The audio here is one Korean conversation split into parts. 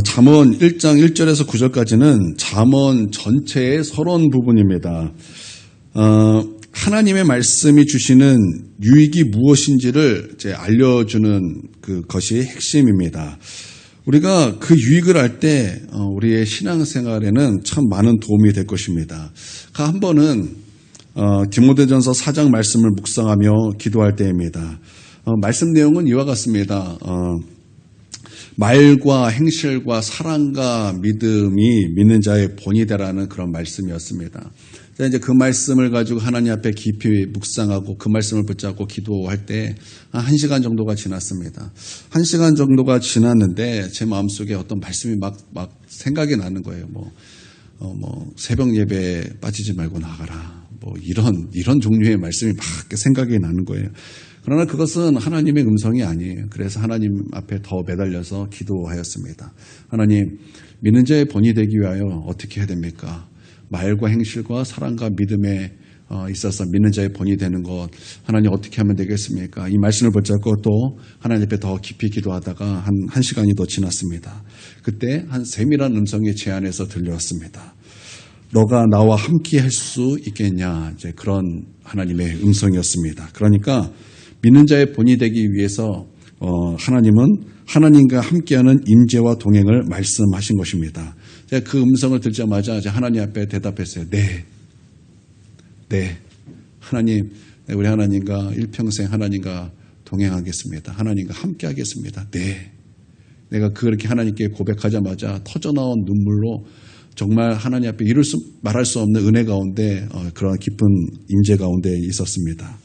잠언 1장 1절에서 9절까지는 잠언 전체의 서론 부분입니다. 하나님의 말씀이 주시는 유익이 무엇인지를 이제 알려주는 그것이 핵심입니다. 우리가 그 유익을 알 때 우리의 신앙생활에는 참 많은 도움이 될 것입니다. 한 번은 디모데전서 4장 말씀을 묵상하며 기도할 때입니다. 말씀 내용은 이와 같습니다. 말과 행실과 사랑과 믿음이 믿는 자의 본이 되라는 그런 말씀이었습니다. 이제 그 말씀을 가지고 하나님 앞에 깊이 묵상하고 그 말씀을 붙잡고 기도할 때 1시간 정도가 지났습니다. 1시간 정도가 지났는데 제 마음속에 어떤 말씀이 막 생각이 나는 거예요. 새벽 예배에 빠지지 말고 나가라. 이런 종류의 말씀이 막 생각이 나는 거예요. 그러나 그것은 하나님의 음성이 아니에요. 그래서 하나님 앞에 더 매달려서 기도하였습니다. 하나님, 믿는 자의 본이 되기 위하여 어떻게 해야 됩니까? 말과 행실과 사랑과 믿음에 있어서 믿는 자의 본이 되는 것, 하나님 어떻게 하면 되겠습니까? 이 말씀을 붙잡고 또 하나님 앞에 더 깊이 기도하다가 한 시간이 더 지났습니다. 그때 한 세밀한 음성이 제 안에서 들려왔습니다. 너가 나와 함께 할 수 있겠냐? 이제 그런 하나님의 음성이었습니다. 그러니까 믿는 자의 본이 되기 위해서 하나님은 하나님과 함께하는 임재와 동행을 말씀하신 것입니다. 제가 그 음성을 듣자마자 하나님 앞에 대답했어요. 네. 하나님, 우리 하나님과 일평생 하나님과 동행하겠습니다. 하나님과 함께하겠습니다. 네. 내가 그렇게 하나님께 고백하자마자 터져나온 눈물로 정말 하나님 앞에 말할 수 없는 은혜 가운데 그런 깊은 임재 가운데 있었습니다.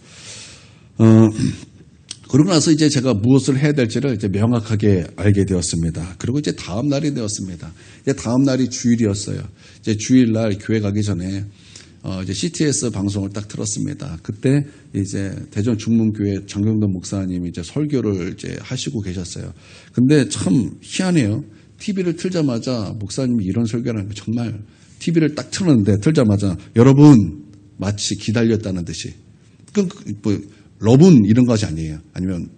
그러고 나서 이제 제가 무엇을 해야 될지를 이제 명확하게 알게 되었습니다. 그리고 이제 다음 날이 되었습니다. 이제 다음 날이 주일이었어요. 이제 주일날 교회 가기 전에 이제 CTS 방송을 딱 틀었습니다. 그때 이제 대전 중문교회 정경돈 목사님이 이제 설교를 이제 하시고 계셨어요. 근데 참 희한해요. TV를 틀자마자 목사님이 이런 설교를 하는 거 정말 TV를 딱 틀었는데 틀자마자 여러분 마치 기다렸다는 듯이 러분 이런 것이 아니에요. 아니면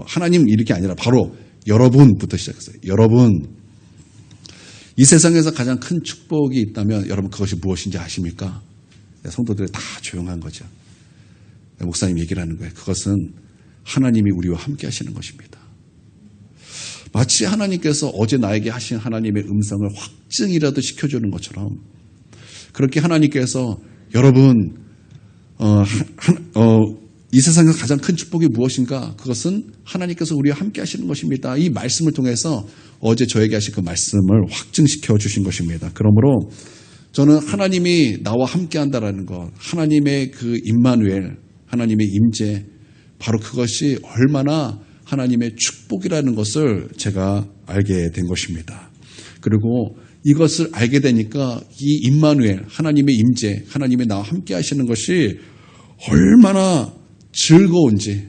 하나님 이렇게 아니라 바로 여러분부터 시작했어요. 여러분, 이 세상에서 가장 큰 축복이 있다면 여러분 그것이 무엇인지 아십니까? 성도들이 다 조용한 거죠. 목사님 얘기를 하는 거예요. 그것은 하나님이 우리와 함께 하시는 것입니다. 마치 하나님께서 어제 나에게 하신 하나님의 음성을 확증이라도 시켜주는 것처럼 그렇게 하나님께서 여러분 이 세상에서 가장 큰 축복이 무엇인가? 그것은 하나님께서 우리와 함께 하시는 것입니다. 이 말씀을 통해서 어제 저에게 하신 그 말씀을 확증시켜 주신 것입니다. 그러므로 저는 하나님이 나와 함께 한다라는 것, 하나님의 그 임마누엘, 하나님의 임재, 바로 그것이 얼마나 하나님의 축복이라는 것을 제가 알게 된 것입니다. 그리고 이것을 알게 되니까 이 임마누엘, 하나님의 임재, 하나님이 나와 함께 하시는 것이 얼마나 즐거운지,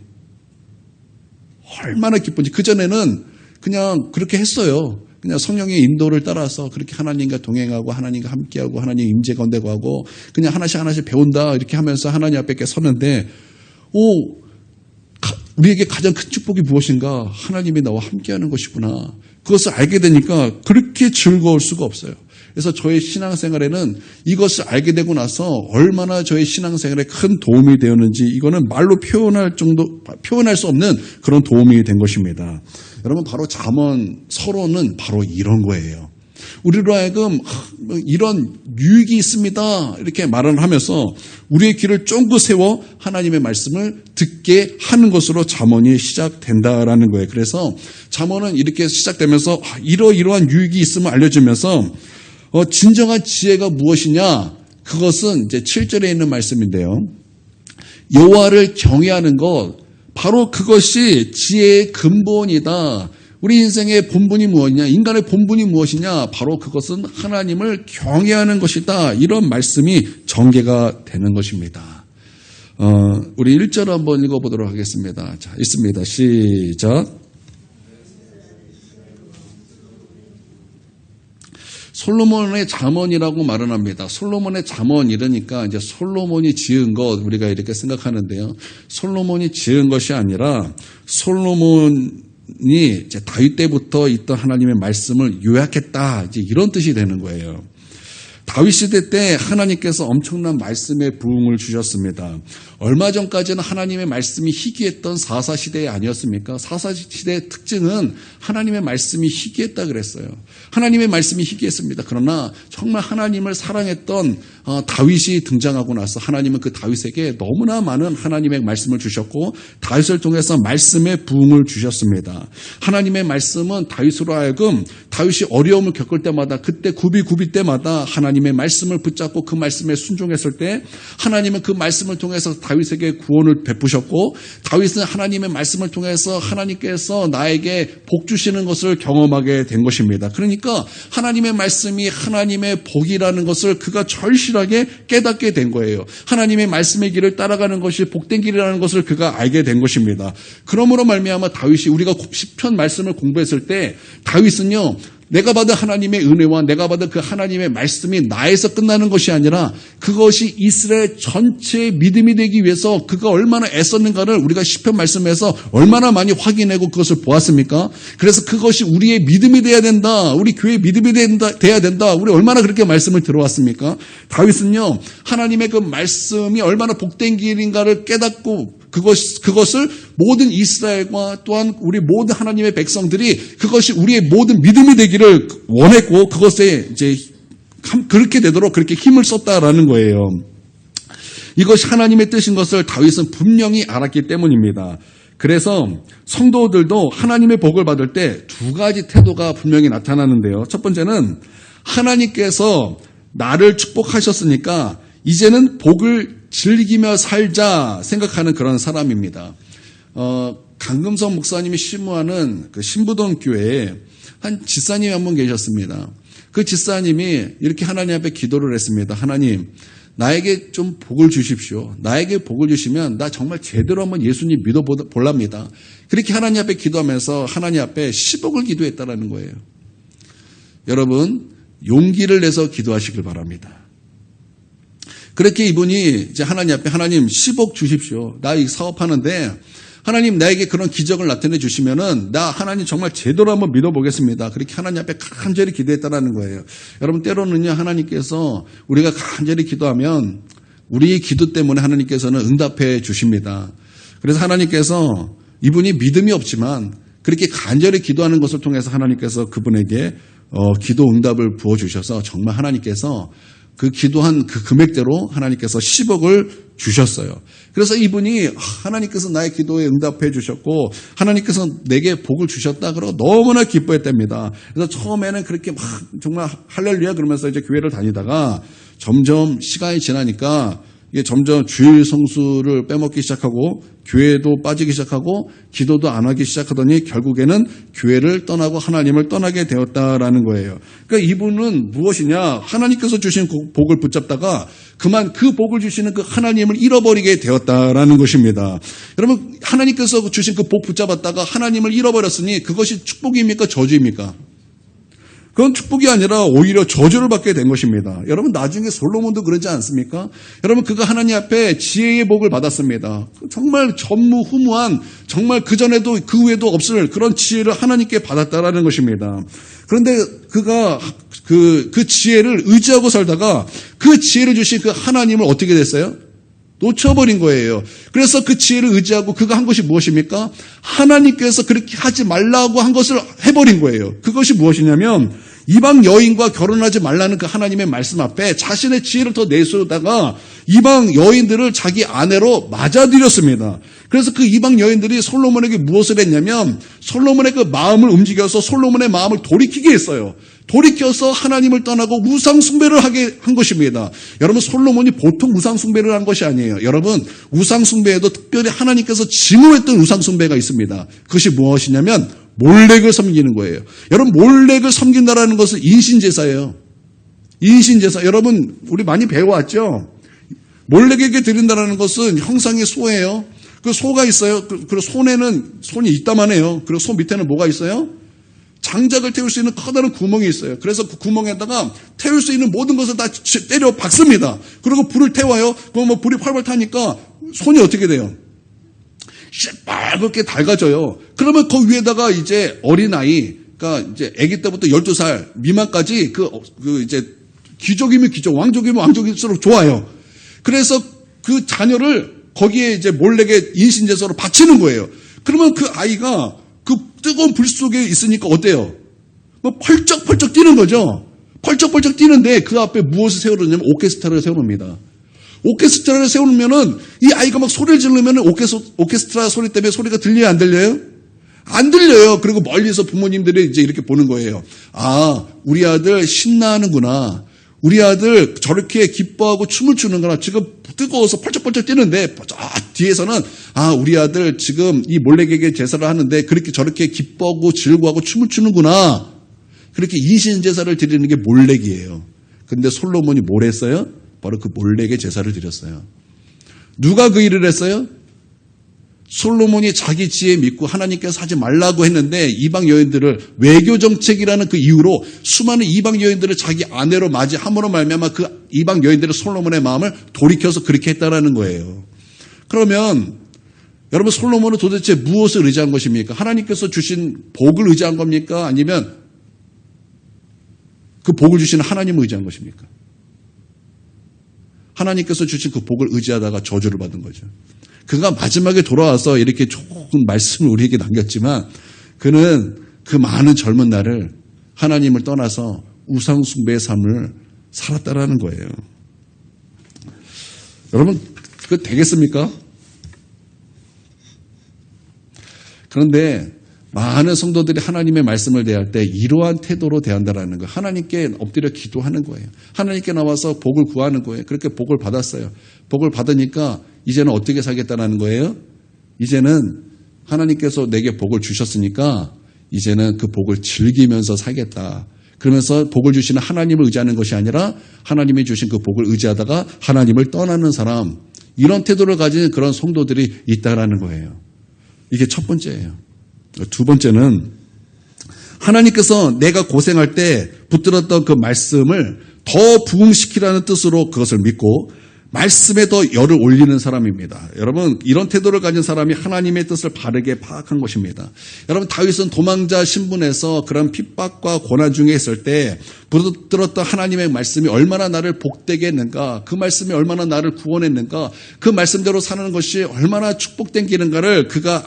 얼마나 기쁜지. 그전에는 그냥 그렇게 했어요. 그냥 성령의 인도를 따라서 그렇게 하나님과 동행하고 하나님과 함께하고 하나님 임재 가운데 가고 그냥 하나씩 배운다 이렇게 하면서 하나님 앞에 섰는데 우리에게 가장 큰 축복이 무엇인가? 하나님이 나와 함께하는 것이구나. 그것을 알게 되니까 그렇게 즐거울 수가 없어요. 그래서 저의 신앙생활에는 이것을 알게 되고 나서 얼마나 저의 신앙생활에 큰 도움이 되었는지 이거는 말로 표현할 수 없는 그런 도움이 된 것입니다. 여러분 바로 잠언 서론은 바로 이런 거예요. 우리로 하여금 이런 유익이 있습니다 이렇게 말을 하면서 우리의 귀를 쫑긋 세워 하나님의 말씀을 듣게 하는 것으로 잠언이 시작된다라는 거예요. 그래서 잠언은 이렇게 시작되면서 이러이러한 유익이 있음을 알려주면서 진정한 지혜가 무엇이냐? 그것은 이제 7절에 있는 말씀인데요. 여호와를 경외하는 것, 바로 그것이 지혜의 근본이다. 우리 인생의 본분이 무엇이냐? 인간의 본분이 무엇이냐? 바로 그것은 하나님을 경외하는 것이다. 이런 말씀이 전개가 되는 것입니다. 우리 1절 한번 읽어보도록 하겠습니다. 자, 있습니다. 시작. 솔로몬의 잠언이라고 말을 합니다. 솔로몬의 잠언 이러니까 이제 솔로몬이 지은 것 우리가 이렇게 생각하는데요. 솔로몬이 지은 것이 아니라 솔로몬이 이제 다윗 때부터 있던 하나님의 말씀을 요약했다. 이제 이런 뜻이 되는 거예요. 다윗 시대 때 하나님께서 엄청난 말씀의 부흥을 주셨습니다. 얼마 전까지는 하나님의 말씀이 희귀했던 사사시대 아니었습니까? 사사시대의 특징은 하나님의 말씀이 희귀했다 그랬어요. 하나님의 말씀이 희귀했습니다. 그러나 정말 하나님을 사랑했던 다윗이 등장하고 나서 하나님은 그 다윗에게 너무나 많은 하나님의 말씀을 주셨고 다윗을 통해서 말씀의 부흥을 주셨습니다. 하나님의 말씀은 다윗으로 하여금 다윗이 어려움을 겪을 때마다 그때 구비 때마다 하나님의 말씀을 붙잡고 그 말씀에 순종했을 때 하나님은 그 말씀을 통해서 다윗에게 구원을 베푸셨고 다윗은 하나님의 말씀을 통해서 하나님께서 나에게 복 주시는 것을 경험하게 된 것입니다. 그러니까 하나님의 말씀이 하나님의 복이라는 것을 그가 절실하게 깨닫게 된 거예요. 하나님의 말씀의 길을 따라가는 것이 복된 길이라는 것을 그가 알게 된 것입니다. 그러므로 말미암아 다윗이 우리가 시편 말씀을 공부했을 때 다윗은요 내가 받은 하나님의 은혜와 내가 받은 그 하나님의 말씀이 나에서 끝나는 것이 아니라 그것이 이스라엘 전체의 믿음이 되기 위해서 그가 얼마나 애썼는가를 우리가 시편 말씀에서 얼마나 많이 확인하고 그것을 보았습니까? 그래서 그것이 우리의 믿음이 돼야 된다. 우리 교회의 믿음이 돼야 된다. 우리 얼마나 그렇게 말씀을 들어왔습니까? 다윗은요 하나님의 그 말씀이 얼마나 복된 길인가를 깨닫고 그것을 모든 이스라엘과 또한 우리 모든 하나님의 백성들이 그것이 우리의 모든 믿음이 되기를 원했고 그것에 이제 그렇게 되도록 그렇게 힘을 썼다라는 거예요. 이것이 하나님의 뜻인 것을 다윗은 분명히 알았기 때문입니다. 그래서 성도들도 하나님의 복을 받을 때 두 가지 태도가 분명히 나타나는데요. 첫 번째는 하나님께서 나를 축복하셨으니까 이제는 복을 즐기며 살자 생각하는 그런 사람입니다. 강금성 목사님이 심무하는 그 신부동 교회에 한 지사님이 한 분 계셨습니다. 그 지사님이 이렇게 하나님 앞에 기도를 했습니다. 하나님, 나에게 좀 복을 주십시오. 나에게 복을 주시면 나 정말 제대로 한번 예수님 믿어볼랍니다. 그렇게 하나님 앞에 기도하면서 하나님 앞에 10억을 기도했다라는 거예요. 여러분, 용기를 내서 기도하시길 바랍니다. 그렇게 이분이 이제 하나님 앞에 하나님 10억 주십시오. 나 이 사업하는데 하나님 나에게 그런 기적을 나타내 주시면은 나 하나님 정말 제대로 한번 믿어보겠습니다. 그렇게 하나님 앞에 간절히 기도했다라는 거예요. 여러분 때로는요 하나님께서 우리가 간절히 기도하면 우리의 기도 때문에 하나님께서는 응답해 주십니다. 그래서 하나님께서 이분이 믿음이 없지만 그렇게 간절히 기도하는 것을 통해서 하나님께서 그분에게 기도 응답을 부어주셔서 정말 하나님께서 그 기도한 그 금액대로 하나님께서 10억을 주셨어요. 그래서 이분이 하나님께서 나의 기도에 응답해 주셨고 하나님께서 내게 복을 주셨다 그러고 너무나 기뻐했답니다. 그래서 처음에는 그렇게 막 정말 할렐루야 그러면서 이제 교회를 다니다가 점점 시간이 지나니까 이게 점점 주일 성수를 빼먹기 시작하고 교회도 빠지기 시작하고 기도도 안 하기 시작하더니 결국에는 교회를 떠나고 하나님을 떠나게 되었다라는 거예요. 그러니까 이분은 무엇이냐? 하나님께서 주신 복을 붙잡다가 그만 그 복을 주시는 그 하나님을 잃어버리게 되었다라는 것입니다. 여러분 하나님께서 주신 그 복 붙잡았다가 하나님을 잃어버렸으니 그것이 축복입니까? 저주입니까? 그건 축복이 아니라 오히려 저주를 받게 된 것입니다. 여러분 나중에 솔로몬도 그러지 않습니까? 여러분 그가 하나님 앞에 지혜의 복을 받았습니다. 정말 전무후무한 정말 그전에도 그 후에도 없을 그런 지혜를 하나님께 받았다라는 것입니다. 그런데 그가 그 지혜를 의지하고 살다가 그 지혜를 주신 그 하나님을 어떻게 됐어요? 놓쳐버린 거예요. 그래서 그 지혜를 의지하고 그가 한 것이 무엇입니까? 하나님께서 그렇게 하지 말라고 한 것을 해버린 거예요. 그것이 무엇이냐면 이방 여인과 결혼하지 말라는 그 하나님의 말씀 앞에 자신의 지혜를 더 내세우다가 이방 여인들을 자기 아내로 맞아들였습니다. 그래서 그 이방 여인들이 솔로몬에게 무엇을 했냐면 솔로몬의 그 마음을 움직여서 솔로몬의 마음을 돌이키게 했어요. 돌이켜서 하나님을 떠나고 우상 숭배를 하게 한 것입니다. 여러분 솔로몬이 보통 우상 숭배를 한 것이 아니에요. 여러분 우상 숭배에도 특별히 하나님께서 증오했던 우상 숭배가 있습니다. 그것이 무엇이냐면 몰렉을 섬기는 거예요. 여러분 몰렉을 섬긴다라는 것은 인신제사예요. 인신제사. 여러분 우리 많이 배워왔죠? 몰렉에게 드린다라는 것은 형상의 소예요. 그 소가 있어요. 그리고 손이 있다만 해요. 그리고 소 밑에는 뭐가 있어요? 장작을 태울 수 있는 커다란 구멍이 있어요. 그래서 그 구멍에다가 태울 수 있는 모든 것을 다 때려 박습니다. 그리고 불을 태워요. 그럼 불이 활발 타니까 손이 어떻게 돼요? 빨갛게 달가져요. 그러면 그 위에다가 이제 어린아이, 그러니까 이제 아기 때부터 12살 미만까지 이제 귀족이면 귀족, 왕족이면 왕족일수록 좋아요. 그래서 그 자녀를 거기에 이제 몰래게 인신제사로 바치는 거예요. 그러면 그 아이가 그 뜨거운 불 속에 있으니까 어때요? 뭐 펄쩍펄쩍 뛰는 거죠. 펄쩍펄쩍 뛰는데 그 앞에 무엇을 세워놓냐면 오케스트라를 세워놓습니다. 오케스트라를 세우면은 이 아이가 막 소리를 지르면 오케스트라 소리 때문에 소리가 들려요, 안 들려요? 안 들려요. 그리고 멀리서 부모님들이 이제 이렇게 보는 거예요. 아, 우리 아들 신나하는구나. 우리 아들 저렇게 기뻐하고 춤을 추는구나. 지금 뜨거워서 펄쩍펄쩍 뛰는데 뒤에서는 아, 우리 아들 지금 이 몰래개개 제사를 하는데 그렇게 저렇게 기뻐하고 즐거워하고 춤을 추는구나. 그렇게 인신 제사를 드리는 게 몰래기예요. 근데 솔로몬이 뭘 했어요? 바로 그 몰래개 제사를 드렸어요. 누가 그 일을 했어요? 솔로몬이 자기 지혜 믿고 하나님께서 하지 말라고 했는데 이방 여인들을 외교 정책이라는 그 이유로 수많은 이방 여인들을 자기 아내로 맞이함으로 말미암아 그 이방 여인들의 솔로몬의 마음을 돌이켜서 그렇게 했다라는 거예요. 그러면 여러분 솔로몬은 도대체 무엇을 의지한 것입니까? 하나님께서 주신 복을 의지한 겁니까? 아니면 그 복을 주시는 하나님을 의지한 것입니까? 하나님께서 주신 그 복을 의지하다가 저주를 받은 거죠. 그가 마지막에 돌아와서 이렇게 좋은 말씀을 우리에게 남겼지만 그는 그 많은 젊은 날을 하나님을 떠나서 우상숭배의 삶을 살았다라는 거예요. 여러분, 그거 되겠습니까? 그런데 많은 성도들이 하나님의 말씀을 대할 때 이러한 태도로 대한다라는 거예요. 하나님께 엎드려 기도하는 거예요. 하나님께 나와서 복을 구하는 거예요. 그렇게 복을 받았어요. 복을 받으니까 이제는 어떻게 살겠다는 거예요? 이제는 하나님께서 내게 복을 주셨으니까 이제는 그 복을 즐기면서 살겠다. 그러면서 복을 주시는 하나님을 의지하는 것이 아니라 하나님이 주신 그 복을 의지하다가 하나님을 떠나는 사람, 이런 태도를 가진 그런 성도들이 있다라는 거예요. 이게 첫 번째예요. 두 번째는 하나님께서 내가 고생할 때 붙들었던 그 말씀을 더 부흥시키라는 뜻으로 그것을 믿고 말씀에 더 열을 올리는 사람입니다. 여러분, 이런 태도를 가진 사람이 하나님의 뜻을 바르게 파악한 것입니다. 여러분, 다윗은 도망자 신분에서 그런 핍박과 고난 중에 있을 때 붙들었던 하나님의 말씀이 얼마나 나를 복되게 했는가, 그 말씀이 얼마나 나를 구원했는가, 그 말씀대로 사는 것이 얼마나 축복된 길인가를 그가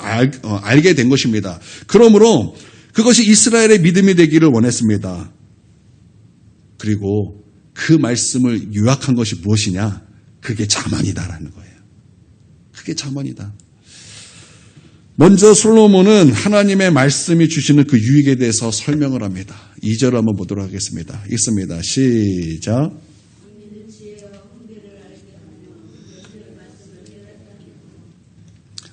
알게 된 것입니다. 그러므로 그것이 이스라엘의 믿음이 되기를 원했습니다. 그리고 그 말씀을 요약한 것이 무엇이냐? 그게 잠언이다라는 거예요. 그게 잠언이다. 먼저 솔로몬은 하나님의 말씀이 주시는 그 유익에 대해서 설명을 합니다. 2절을 한번 보도록 하겠습니다. 읽습니다. 시작.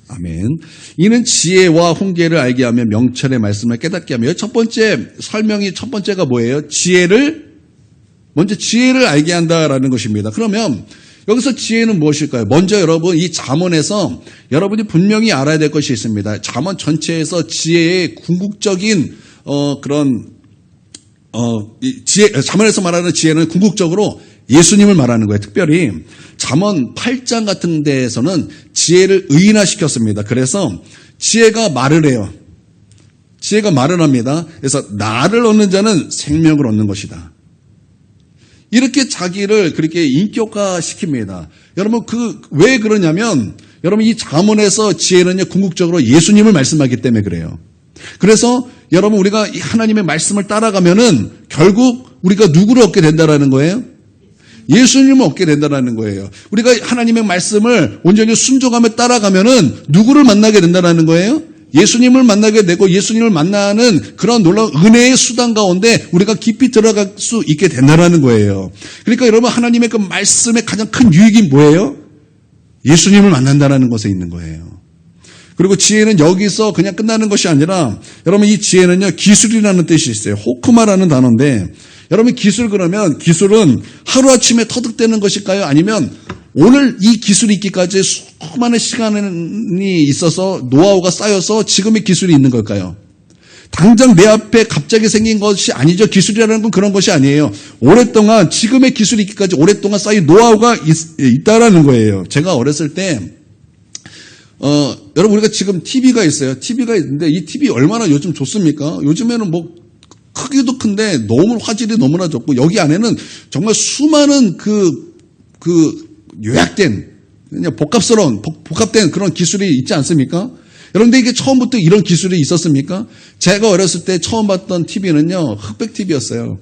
아멘. 이는 지혜와 훈계를 알게 하며 명철의 말씀을 깨닫게 하며, 첫 번째 설명이 첫 번째가 뭐예요? 먼저 지혜를 알게 한다라는 것입니다. 그러면 여기서 지혜는 무엇일까요? 먼저 여러분, 이 잠언에서 여러분이 분명히 알아야 될 것이 있습니다. 잠언 전체에서 지혜의 궁극적인 잠언에서 말하는 지혜는 궁극적으로 예수님을 말하는 거예요. 특별히 잠언 8장 같은 데에서는 지혜를 의인화시켰습니다. 그래서 지혜가 말을 해요. 지혜가 말을 합니다. 그래서 나를 얻는 자는 생명을 얻는 것이다. 이렇게 자기를 그렇게 인격화 시킵니다. 여러분, 왜 그러냐면, 여러분, 이 잠언에서 지혜는요, 궁극적으로 예수님을 말씀하기 때문에 그래요. 그래서 여러분, 우리가 하나님의 말씀을 따라가면은 결국 우리가 누구를 얻게 된다라는 거예요? 예수님을 얻게 된다라는 거예요. 우리가 하나님의 말씀을 온전히 순종하며 따라가면은 누구를 만나게 된다라는 거예요? 예수님을 만나게 되고 예수님을 만나는 그런 놀라운 은혜의 수단 가운데 우리가 깊이 들어갈 수 있게 된다는 거예요. 그러니까 여러분, 하나님의 그 말씀의 가장 큰 유익이 뭐예요? 예수님을 만난다는 것에 있는 거예요. 그리고 지혜는 여기서 그냥 끝나는 것이 아니라, 여러분, 이 지혜는요, 기술이라는 뜻이 있어요. 호크마라는 단어인데, 여러분, 그러면 기술은 하루아침에 터득되는 것일까요? 아니면 오늘 이 기술이 있기까지 수많은 시간이 있어서 노하우가 쌓여서 지금의 기술이 있는 걸까요? 당장 내 앞에 갑자기 생긴 것이 아니죠. 기술이라는 건 그런 것이 아니에요. 오랫동안, 지금의 기술이 있기까지 오랫동안 쌓인 노하우가 있다라는 거예요. 제가 어렸을 때 여러분 우리가 지금 TV가 있어요. TV가 있는데 이 TV 얼마나 요즘 좋습니까? 요즘에는 뭐 크기도 큰데 너무 화질이 너무나 좋고 여기 안에는 정말 수많은 요약된 그냥 복합된 그런 기술이 있지 않습니까? 여러분들 이게 처음부터 이런 기술이 있었습니까? 제가 어렸을 때 처음 봤던 TV는요 흑백 TV였어요.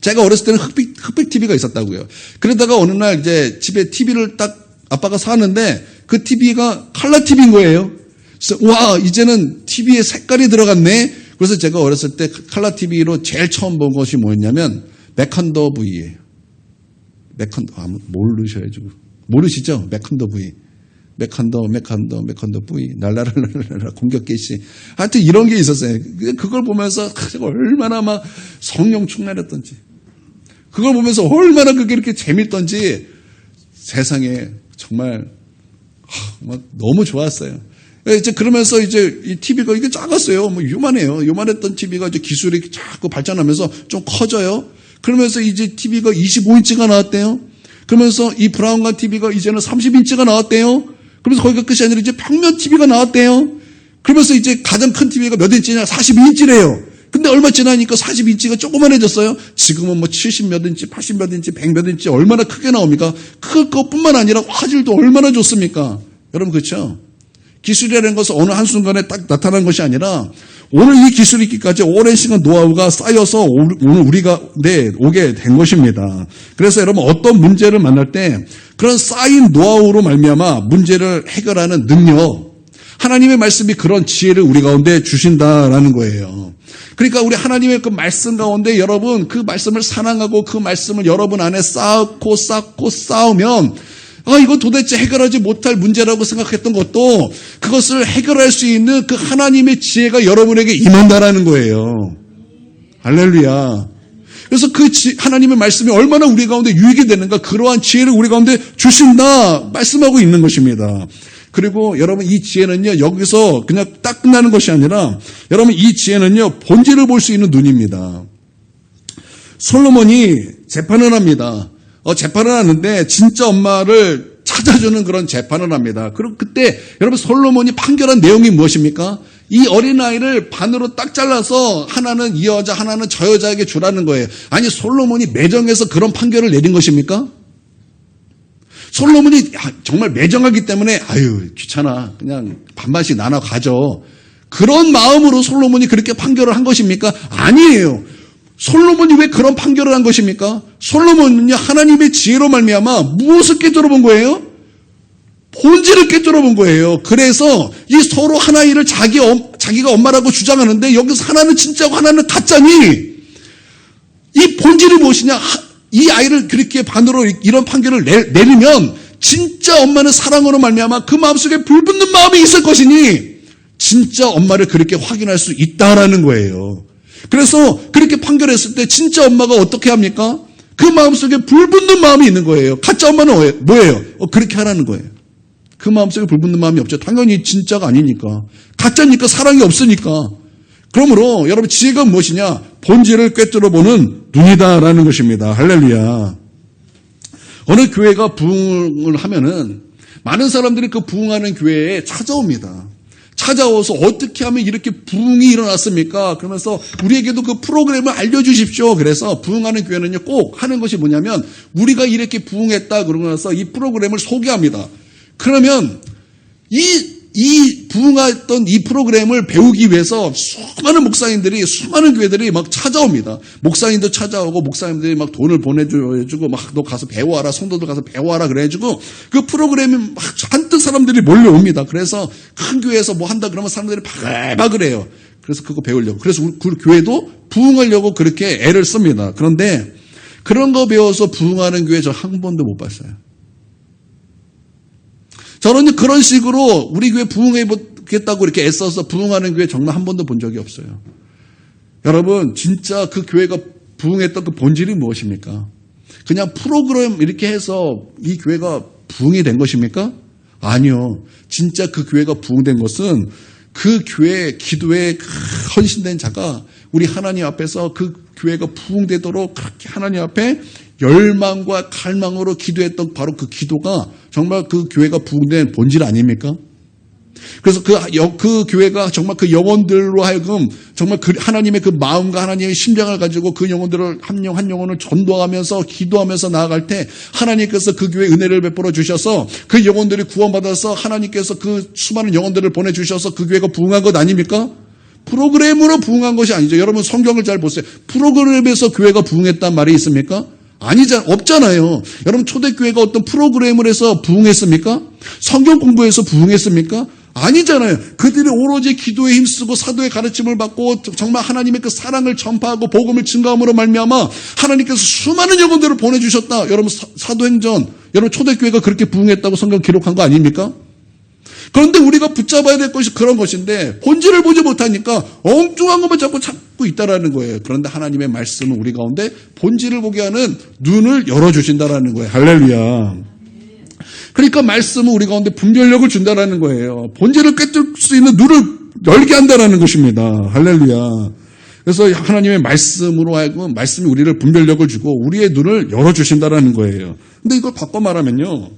제가 어렸을 때는 흑백 TV가 있었다고요. 그러다가 어느 날 이제 집에 TV를 딱 아빠가 사는데 그 TV가 컬러 TV인 거예요. 그래서 와 이제는 TV에 색깔이 들어갔네. 그래서 제가 어렸을 때 컬러 TV로 제일 처음 본 것이 뭐였냐면 맥컨더 V예요. 맥컨더 모르셔야죠. 모르시죠? 맥컨더 V. 맥컨더 V. 날라랄랄라 공격 개시. 하여튼 이런 게 있었어요. 그걸 보면서 제가 얼마나 막 성령 충만했던지. 그걸 보면서 얼마나 그게 이렇게 재밌던지 세상에 정말 막 너무 좋았어요. 이제 그러면서 이제 이 TV가 이게 작았어요. 뭐 요만해요. 요만했던 TV가 이제 기술이 자꾸 발전하면서 좀 커져요. 그러면서 이제 TV가 25인치가 나왔대요. 그러면서 이 브라운관 TV가 이제는 30인치가 나왔대요. 그러면서 거기가 끝이 아니라 이제 평면 TV가 나왔대요. 그러면서 이제 가장 큰 TV가 몇 인치냐? 42인치래요. 근데 얼마 지나니까 40인치가 조그만해졌어요. 지금은 뭐 70 몇 인치, 80 몇 인치, 100 몇 인치 얼마나 크게 나옵니까? 클 것뿐만 아니라 화질도 얼마나 좋습니까? 여러분 그렇죠? 기술이라는 것은 어느 한순간에 딱 나타난 것이 아니라 오늘 이 기술이 있기까지 오랜 시간 노하우가 쌓여서 오늘 우리가 오게 된 것입니다. 그래서 여러분 어떤 문제를 만날 때 그런 쌓인 노하우로 말미암아 문제를 해결하는 능력, 하나님의 말씀이 그런 지혜를 우리 가운데 주신다라는 거예요. 그러니까 우리 하나님의 그 말씀 가운데 여러분 그 말씀을 사랑하고 그 말씀을 여러분 안에 쌓고 쌓으면 이거 도대체 해결하지 못할 문제라고 생각했던 것도 그것을 해결할 수 있는 그 하나님의 지혜가 여러분에게 임한다라는 거예요. 할렐루야. 그래서 그 하나님의 말씀이 얼마나 우리 가운데 유익이 되는가 그러한 지혜를 우리 가운데 주신다 말씀하고 있는 것입니다. 그리고 여러분 이 지혜는요 여기서 그냥 딱 끝나는 것이 아니라 여러분 이 지혜는요 본질을 볼 수 있는 눈입니다. 솔로몬이 재판을 합니다. 재판을 하는데 진짜 엄마를 찾아주는 그런 재판을 합니다. 그리고 그때 여러분 솔로몬이 판결한 내용이 무엇입니까? 이 어린아이를 반으로 딱 잘라서 하나는 이 여자 하나는 저 여자에게 주라는 거예요. 아니 솔로몬이 매정해서 그런 판결을 내린 것입니까? 솔로몬이 정말 매정하기 때문에 귀찮아 그냥 반반씩 나눠 가져 그런 마음으로 솔로몬이 그렇게 판결을 한 것입니까? 아니에요. 솔로몬이 왜 그런 판결을 한 것입니까? 솔로몬은요 하나님의 지혜로 말미암아 무엇을 깨달아 본 거예요? 본질을 깨달아 본 거예요. 그래서 이 서로 하나이를 자기가 엄마라고 주장하는데 여기서 하나는 진짜고 하나는 가짜니 이 본질이 무엇이냐? 이 아이를 그렇게 반으로 이런 판결을 내리면 진짜 엄마는 사랑으로 말미암아 그 마음속에 불붙는 마음이 있을 것이니 진짜 엄마를 그렇게 확인할 수 있다라는 거예요. 그래서 그렇게 판결했을 때 진짜 엄마가 어떻게 합니까? 그 마음속에 불붙는 마음이 있는 거예요. 가짜 엄마는 뭐예요? 그렇게 하라는 거예요. 그 마음속에 불붙는 마음이 없죠. 당연히 진짜가 아니니까. 가짜니까 사랑이 없으니까. 그러므로 여러분 지혜가 무엇이냐? 본질을 꿰뚫어보는 눈이다라는 것입니다. 할렐루야. 어느 교회가 부흥을 하면은 많은 사람들이 그 부흥하는 교회에 찾아옵니다. 찾아와서 어떻게 하면 이렇게 부흥이 일어났습니까? 그러면서 우리에게도 그 프로그램을 알려주십시오. 그래서 부흥하는 교회는요 꼭 하는 것이 뭐냐면 우리가 이렇게 부흥했다 그러고 나서 이 프로그램을 소개합니다. 그러면 이 부흥했던 이 프로그램을 배우기 위해서 수많은 수많은 교회들이 막 찾아옵니다. 목사님도 찾아오고 목사님들이 막 돈을 보내주고 막 너 가서 배워와라, 성도들 가서 배워와라 그래가지고 그 프로그램에 막 잔뜩 사람들이 몰려옵니다. 그래서 큰 교회에서 뭐 한다 그러면 사람들이 바글바글 해요. 그래서 그거 배우려고. 그래서 그 교회도 부흥하려고 그렇게 애를 씁니다. 그런데 그런 거 배워서 부흥하는 교회 저 한 번도 못 봤어요. 저는 그런 식으로 우리 교회 부흥해보겠다고 이렇게 애써서 부흥하는 교회 정말 한 번도 본 적이 없어요. 여러분 진짜 그 교회가 부흥했던 그 본질이 무엇입니까? 그냥 프로그램 이렇게 해서 이 교회가 부흥이 된 것입니까? 아니요. 진짜 그 교회가 부흥된 것은 그 교회 기도에 헌신된 자가 우리 하나님 앞에서 그 교회가 부흥되도록 그렇게 하나님 앞에 열망과 갈망으로 기도했던 바로 그 기도가 정말 그 교회가 부흥된 본질 아닙니까? 그래서 그 교회가 정말 그 영혼들로 하여금 정말 하나님의 그 마음과 하나님의 심장을 가지고 그 영혼들을 한 영혼을 전도하면서 기도하면서 나아갈 때 하나님께서 그 교회에 은혜를 베풀어 주셔서 그 영혼들이 구원받아서 하나님께서 그 수많은 영혼들을 보내주셔서 그 교회가 부흥한 것 아닙니까? 프로그램으로 부흥한 것이 아니죠. 여러분 성경을 잘 보세요. 프로그램에서 교회가 부흥했단 말이 있습니까? 없잖아요. 여러분 초대교회가 어떤 프로그램을 해서 부흥했습니까? 성경 공부해서 부흥했습니까? 아니잖아요. 그들이 오로지 기도에 힘쓰고 사도의 가르침을 받고 정말 하나님의 그 사랑을 전파하고 복음을 증거함으로 말미암아 하나님께서 수많은 영혼들을 보내주셨다. 여러분 사도행전, 여러분 초대교회가 그렇게 부흥했다고 성경 기록한 거 아닙니까? 그런데 우리가 붙잡아야 될 것이 그런 것인데 본질을 보지 못하니까 엉뚱한 것만 자꾸 찾고 있다라는 거예요. 그런데 하나님의 말씀은 우리 가운데 본질을 보게 하는 눈을 열어주신다라는 거예요. 할렐루야. 그러니까 말씀은 우리 가운데 분별력을 준다라는 거예요. 본질을 꿰뚫 수 있는 눈을 열게 한다라는 것입니다. 할렐루야. 그래서 하나님의 말씀으로 하여금 말씀이 우리를 분별력을 주고 우리의 눈을 열어주신다라는 거예요. 근데 이걸 바꿔 말하면요.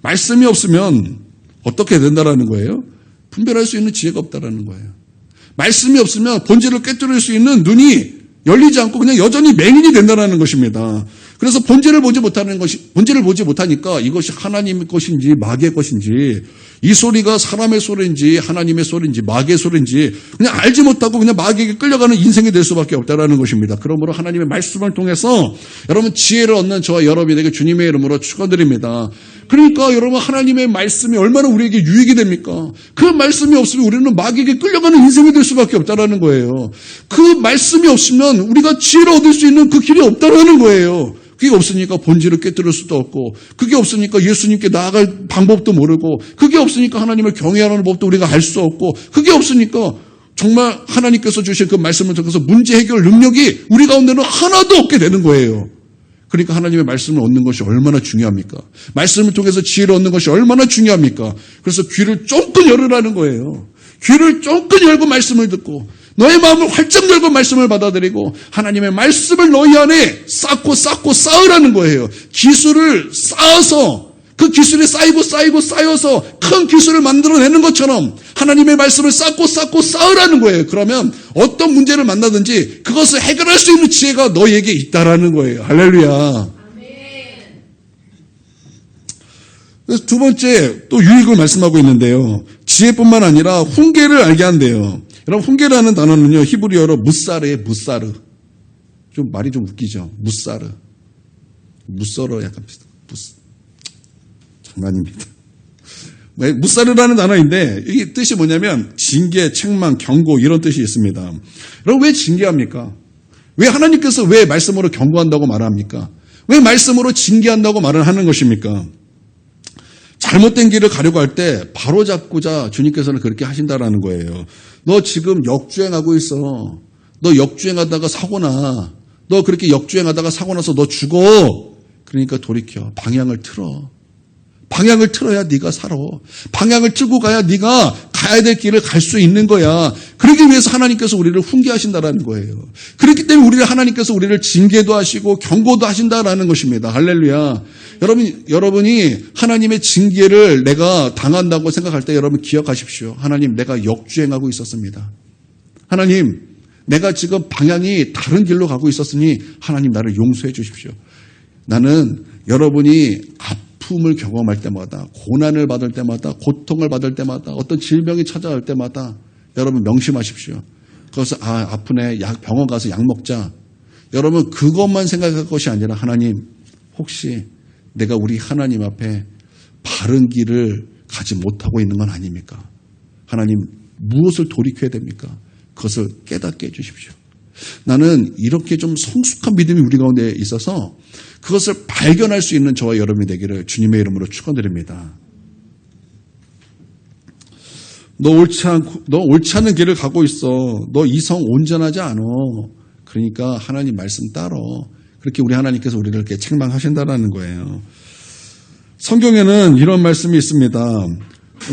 말씀이 없으면 어떻게 된다라는 거예요? 분별할 수 있는 지혜가 없다라는 거예요. 말씀이 없으면 본질을 꿰뚫을 수 있는 눈이 열리지 않고 그냥 여전히 맹인이 된다라는 것입니다. 그래서 본질을 보지 못하니까 이것이 하나님의 것인지 마귀의 것인지 이 소리가 사람의 소리인지 하나님의 소리인지 마귀의 소리인지 그냥 알지 못하고 그냥 마귀에게 끌려가는 인생이 될 수밖에 없다라는 것입니다. 그러므로 하나님의 말씀을 통해서 여러분 지혜를 얻는 저와 여러분에게 주님의 이름으로 축원드립니다. 그러니까 여러분 하나님의 말씀이 얼마나 우리에게 유익이 됩니까? 그 말씀이 없으면 우리는 마귀에게 끌려가는 인생이 될 수밖에 없다라는 거예요. 그 말씀이 없으면 우리가 지혜를 얻을 수 있는 그 길이 없다라는 거예요. 그게 없으니까 본질을 꿰뚫을 수도 없고 그게 없으니까 예수님께 나아갈 방법도 모르고 그게 없으니까 하나님을 경외하는 법도 우리가 알 수 없고 그게 없으니까 정말 하나님께서 주신 그 말씀을 통해서 문제 해결 능력이 우리 가운데는 하나도 없게 되는 거예요. 그러니까 하나님의 말씀을 얻는 것이 얼마나 중요합니까? 말씀을 통해서 지혜를 얻는 것이 얼마나 중요합니까? 그래서 귀를 쫑긋 열으라는 거예요. 귀를 쫑긋 열고 말씀을 듣고 너의 마음을 활짝 열고 말씀을 받아들이고 하나님의 말씀을 너희 안에 쌓고 쌓으라는 거예요. 기술을 쌓아서 그 기술이 쌓여서 큰 기술을 만들어내는 것처럼 하나님의 말씀을 쌓고 쌓으라는 거예요. 그러면 어떤 문제를 만나든지 그것을 해결할 수 있는 지혜가 너희에게 있다라는 거예요. 할렐루야. 그래서 두 번째 또 유익을 말씀하고 있는데요. 지혜뿐만 아니라 훈계를 알게 한대요. 여러분 훈계라는 단어는요. 히브리어로 무사르예요. 무사르. 좀 말이 좀 웃기죠. 무사르. 무서러 약간 비슷한. 장난입니다. 무사르라는 단어인데 이게 뜻이 뭐냐면 징계, 책망, 경고 이런 뜻이 있습니다. 여러분 왜 징계합니까? 왜 하나님께서 왜 말씀으로 경고한다고 말합니까? 왜 말씀으로 징계한다고 말을 하는 것입니까? 잘못된 길을 가려고 할 때 바로 잡고자 주님께서는 그렇게 하신다라는 거예요. 너 지금 역주행하고 있어. 너 역주행하다가 사고 나. 너 그렇게 역주행하다가 사고 나서 너 죽어. 그러니까 돌이켜. 방향을 틀어. 방향을 틀어야 네가 살아. 방향을 틀고 가야 네가 가야 될 길을 갈 수 있는 거야. 그러기 위해서 하나님께서 우리를 훈계하신다라는 거예요. 그렇기 때문에 하나님께서 우리를 징계도 하시고 경고도 하신다라는 것입니다. 할렐루야. 여러분이 하나님의 징계를 내가 당한다고 생각할 때 여러분 기억하십시오. 하나님 내가 역주행하고 있었습니다. 하나님 내가 지금 방향이 다른 길로 가고 있었으니 하나님 나를 용서해 주십시오. 나는 여러분이 아픔을 경험할 때마다 고난을 받을 때마다 고통을 받을 때마다 어떤 질병이 찾아올 때마다 여러분 명심하십시오. 그것을 아프네 병원 가서 약 먹자. 여러분 그것만 생각할 것이 아니라 하나님 혹시 내가 우리 하나님 앞에 바른 길을 가지 못하고 있는 건 아닙니까? 하나님 무엇을 돌이켜야 됩니까? 그것을 깨닫게 해주십시오. 나는 이렇게 좀 성숙한 믿음이 우리 가운데 있어서 그것을 발견할 수 있는 저와 여러분이 되기를 주님의 이름으로 축원드립니다. 너 옳지 않은 길을 가고 있어. 너 이성 온전하지 않아. 그러니까 하나님 말씀 따라. 그렇게 우리 하나님께서 우리를 이렇게 책망하신다라는 거예요. 성경에는 이런 말씀이 있습니다.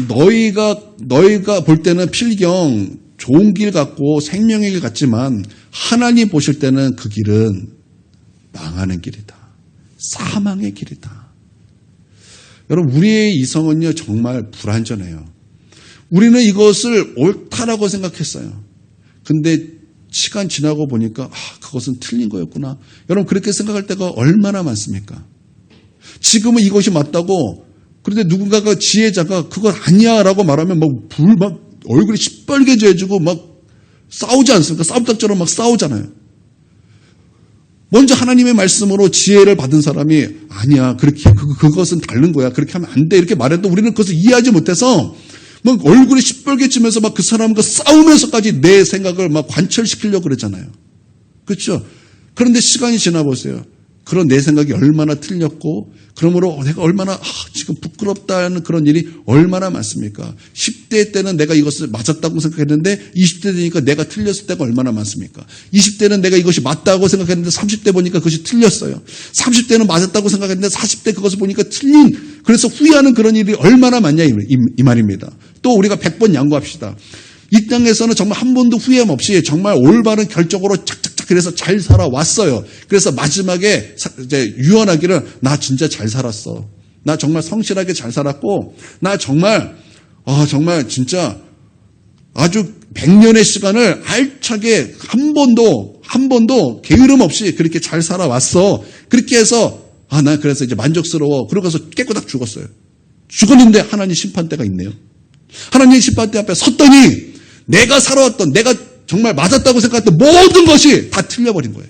너희가 볼 때는 필경 좋은 길 같고 생명의 길 같지만 하나님 보실 때는 그 길은 망하는 길이다. 사망의 길이다. 여러분, 우리의 이성은요, 정말 불완전해요. 우리는 이것을 옳다라고 생각했어요. 근데 시간 지나고 보니까 그것은 틀린 거였구나. 여러분, 그렇게 생각할 때가 얼마나 많습니까? 지금은 이것이 맞다고, 그런데 누군가가 지혜자가 그건 아니야 라고 말하면 막 얼굴이 시뻘개져가지고 막 싸우지 않습니까? 싸움닭처럼 막 싸우잖아요. 먼저 하나님의 말씀으로 지혜를 받은 사람이 아니야, 그것은 다른 거야, 그렇게 하면 안 돼 이렇게 말해도 우리는 그것을 이해하지 못해서 막 얼굴이 시뻘개지면서 막 그 사람과 싸우면서까지 내 생각을 막 관철시키려고 그러잖아요. 그렇죠? 그런데 시간이 지나보세요. 그런 내 생각이 얼마나 틀렸고, 그러므로 내가 얼마나 지금 부끄럽다는 그런 일이 얼마나 많습니까? 10대 때는 내가 이것을 맞았다고 생각했는데 20대 되니까 내가 틀렸을 때가 얼마나 많습니까? 20대는 내가 이것이 맞다고 생각했는데 30대 보니까 그것이 틀렸어요. 30대는 맞았다고 생각했는데 40대 그것을 보니까 틀린, 그래서 후회하는 그런 일이 얼마나 많냐 이 말입니다. 또 우리가 100번 양보합시다. 이 땅에서는 정말 한 번도 후회함 없이 정말 올바른 결정으로 착착착 그래서 잘 살아왔어요. 그래서 마지막에 이제 유언하기를 나 진짜 잘 살았어. 나 정말 성실하게 잘 살았고 나 정말 정말 진짜 아주 100년의 시간을 알차게 한 번도 게으름 없이 그렇게 잘 살아왔어. 그렇게 해서 난 그래서 이제 만족스러워. 그러고서 깨꼬닥 죽었어요. 죽었는데 하나님 심판대가 있네요. 하나님 심판대 앞에 섰더니 내가 살아왔던, 내가 정말 맞았다고 생각했던 모든 것이 다 틀려버린 거예요.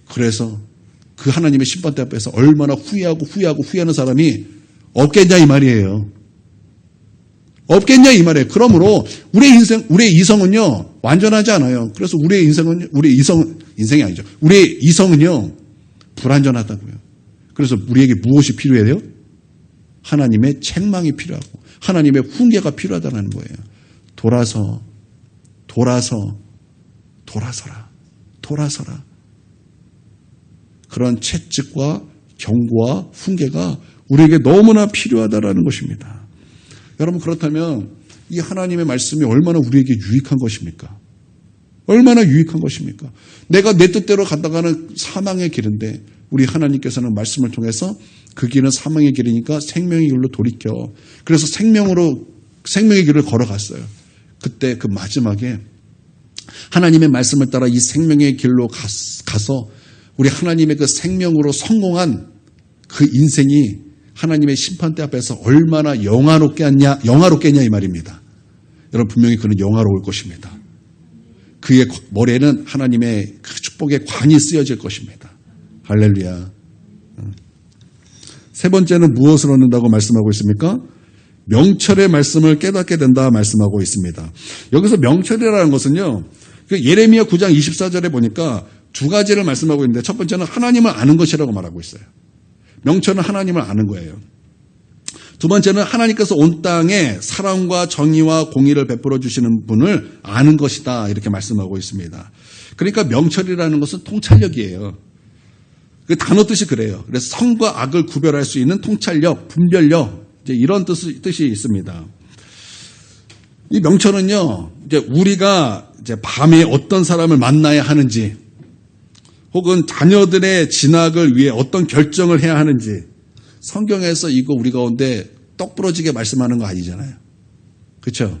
그래서 그 하나님의 심판대 앞에서 얼마나 후회하는 사람이 없겠냐 이 말이에요. 없겠냐 이 말이에요. 그러므로 우리의 이성은요 완전하지 않아요. 그래서 우리의 인생이 아니죠. 우리의 이성은요 불완전하다고요. 그래서 우리에게 무엇이 필요해요? 하나님의 책망이 필요하고 하나님의 훈계가 필요하다는 거예요. 돌아서라. 그런 채찍과 경고와 훈계가 우리에게 너무나 필요하다는 것입니다. 여러분, 그렇다면 이 하나님의 말씀이 얼마나 우리에게 유익한 것입니까? 얼마나 유익한 것입니까? 내가 내 뜻대로 갔다가는 사망의 길인데 우리 하나님께서는 말씀을 통해서 그 길은 사망의 길이니까 생명의 길로 돌이켜. 그래서 생명의 길을 걸어갔어요. 그때 그 마지막에 하나님의 말씀을 따라 이 생명의 길로 가서 우리 하나님의 그 생명으로 성공한 그 인생이 하나님의 심판대 앞에서 얼마나 영화롭겠냐 이 말입니다. 여러분, 분명히 그는 영화로울 것입니다. 그의 머리에는 하나님의 그 축복의 관이 쓰여질 것입니다. 할렐루야. 세 번째는 무엇을 얻는다고 말씀하고 있습니까? 명철의 말씀을 깨닫게 된다 말씀하고 있습니다. 여기서 명철이라는 것은요, 예레미야 9장 24절에 보니까 두 가지를 말씀하고 있는데 첫 번째는 하나님을 아는 것이라고 말하고 있어요. 명철은 하나님을 아는 거예요. 두 번째는 하나님께서 온 땅에 사랑과 정의와 공의를 베풀어 주시는 분을 아는 것이다 이렇게 말씀하고 있습니다. 그러니까 명철이라는 것은 통찰력이에요. 그 단어 뜻이 그래요. 그래서 선과 악을 구별할 수 있는 통찰력, 분별력, 이제 이런 뜻이 있습니다. 이 명철은요, 이제 우리가 이제 밤에 어떤 사람을 만나야 하는지, 혹은 자녀들의 진학을 위해 어떤 결정을 해야 하는지, 성경에서 이거 우리 가운데 떡 부러지게 말씀하는 거 아니잖아요. 그렇죠?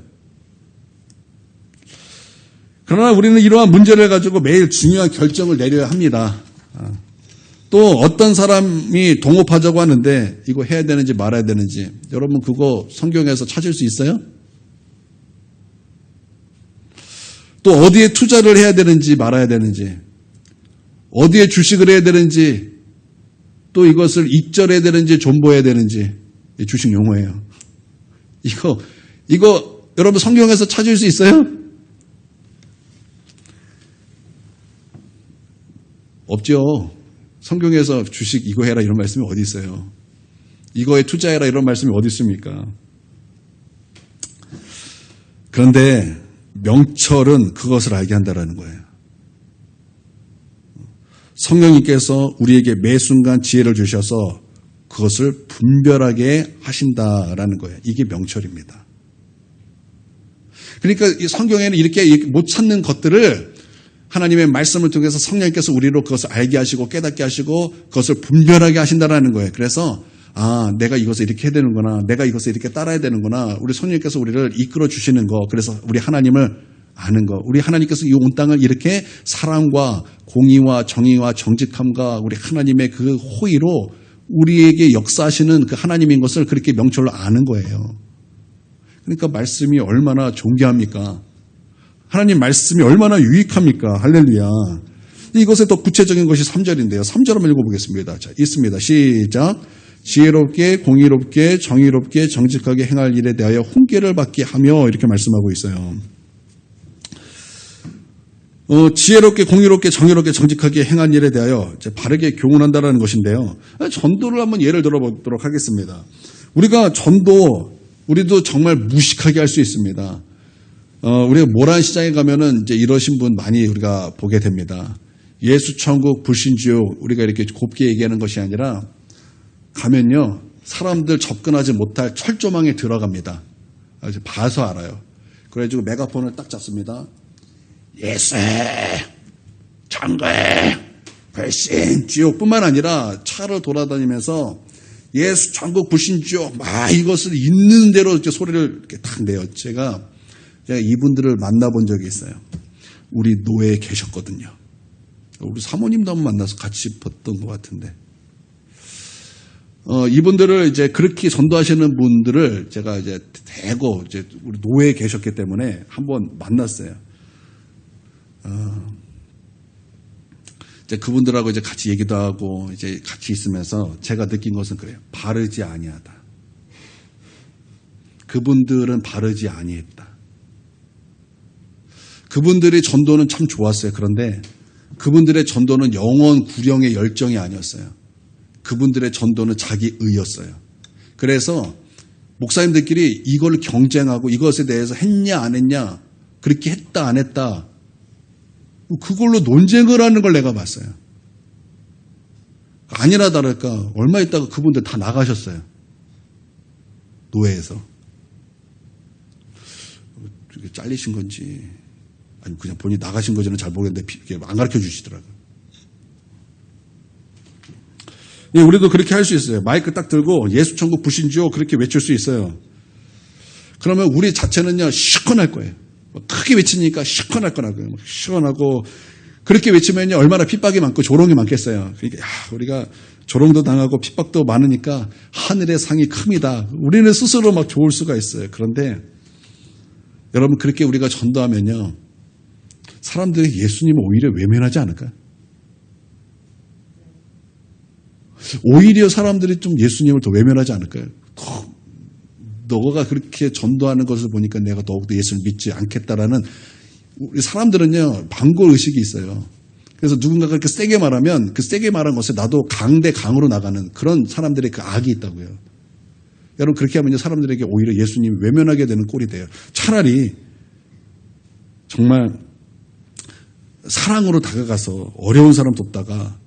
그러나 우리는 이러한 문제를 가지고 매일 중요한 결정을 내려야 합니다. 또 어떤 사람이 동업하자고 하는데 이거 해야 되는지 말아야 되는지, 여러분 그거 성경에서 찾을 수 있어요? 또 어디에 투자를 해야 되는지 말아야 되는지, 어디에 주식을 해야 되는지, 또 이것을 익절해야 되는지 존버해야 되는지, 주식 용어예요. 이거 여러분 성경에서 찾을 수 있어요? 없죠. 성경에서 주식 이거 해라 이런 말씀이 어디 있어요? 이거에 투자해라 이런 말씀이 어디 있습니까? 그런데 명철은 그것을 알게 한다는 거예요. 성령님께서 우리에게 매 순간 지혜를 주셔서 그것을 분별하게 하신다라는 거예요. 이게 명철입니다. 그러니까 이 성경에는 이렇게 못 찾는 것들을 하나님의 말씀을 통해서 성령께서 우리로 그것을 알게 하시고 깨닫게 하시고 그것을 분별하게 하신다라는 거예요. 그래서 내가 이것을 이렇게 해야 되는구나. 내가 이것을 이렇게 따라야 되는구나. 우리 성령께서 우리를 이끌어 주시는 거. 그래서 우리 하나님을 아는 거. 우리 하나님께서 이 온 땅을 이렇게 사랑과 공의와 정의와 정직함과 우리 하나님의 그 호의로 우리에게 역사하시는 그 하나님인 것을 그렇게 명철로 아는 거예요. 그러니까 말씀이 얼마나 존귀합니까? 하나님 말씀이 얼마나 유익합니까? 할렐루야. 이것의 더 구체적인 것이 3절인데요. 3절 한번 읽어보겠습니다. 자, 있습니다. 시작. 지혜롭게 공의롭게 정의롭게 정직하게 행할 일에 대하여 훈계를 받게 하며 이렇게 말씀하고 있어요. 지혜롭게 공의롭게 정의롭게 정직하게 행한 일에 대하여 이제 바르게 교훈한다라는 것인데요. 전도를 한번 예를 들어보도록 하겠습니다. 우리가 우리도 정말 무식하게 할 수 있습니다. 우리가 모란시장에 가면은 이제 이러신 분 많이 우리가 보게 됩니다. 예수천국 불신지옥 우리가 이렇게 곱게 얘기하는 것이 아니라 가면요 사람들 접근하지 못할 철조망에 들어갑니다. 봐서 알아요. 그래가지고 메가폰을 딱 잡습니다. 예수, 천국, 불신, 지옥뿐만 아니라 차를 돌아다니면서 예수, 천국, 불신, 지옥 이것을 있는 대로 이렇게 소리를 이렇게 딱 내요. 제가 이분들을 만나본 적이 있어요. 우리 노예에 계셨거든요. 우리 사모님도 한번 만나서 같이 봤던 것 같은데. 이분들을 이제 그렇게 전도하시는 분들을 제가 이제 대거 이제 우리 노예에 계셨기 때문에 한번 만났어요. 이제 그분들하고 이제 같이 얘기도 하고 이제 같이 있으면서 제가 느낀 것은 그래요. 바르지 아니하다. 그분들은 바르지 아니했다. 그분들의 전도는 참 좋았어요. 그런데 그분들의 전도는 영원 구령의 열정이 아니었어요. 그분들의 전도는 자기의였어요. 그래서 목사님들끼리 이걸 경쟁하고 이것에 대해서 했냐 안 했냐 그렇게 했다 안 했다 그걸로 논쟁을 하는 걸 내가 봤어요. 아니나 다를까 얼마 있다가 그분들 다 나가셨어요. 노예에서. 잘리신 건지 아니 그냥 본인이 나가신 건지는 잘 모르겠는데 안 가르쳐 주시더라고요. 예, 우리도 그렇게 할 수 있어요. 마이크 딱 들고 예수 천국 불신지옥 그렇게 외칠 수 있어요. 그러면 우리 자체는요 시원할 거예요. 크게 외치니까 시원할 거라고요. 시원하고 그렇게 외치면요 얼마나 핍박이 많고 조롱이 많겠어요. 그러니까 우리가 조롱도 당하고 핍박도 많으니까 하늘의 상이 큽니다. 우리는 스스로 막 좋을 수가 있어요. 그런데 여러분 그렇게 우리가 전도하면요 사람들이 예수님을 오히려 외면하지 않을까요? 오히려 사람들이 좀 예수님을 더 외면하지 않을까요? 너가 그렇게 전도하는 것을 보니까 내가 더욱더 예수를 믿지 않겠다라는 우리 사람들은요 반골 의식이 있어요. 그래서 누군가가 그렇게 세게 말하면 그 세게 말한 것에 나도 강대 강으로 나가는 그런 사람들의 그 악이 있다고요. 여러분 그렇게 하면요 사람들에게 오히려 예수님 외면하게 되는 꼴이 돼요. 차라리 정말 사랑으로 다가가서 어려운 사람 돕다가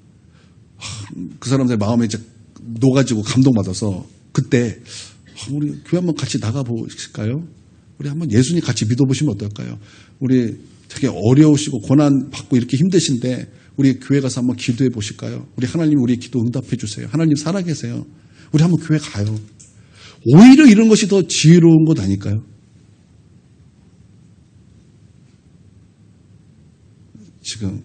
그 사람들의 마음에 이제 녹아지고 감동받아서 그때 우리 교회 한번 같이 나가보실까요? 우리 한번 예수님 같이 믿어보시면 어떨까요? 우리 되게 어려우시고 고난 받고 이렇게 힘드신데 우리 교회 가서 한번 기도해 보실까요? 우리 하나님 우리 기도 응답해 주세요. 하나님 살아계세요. 우리 한번 교회 가요. 오히려 이런 것이 더 지혜로운 것 아닐까요? 지금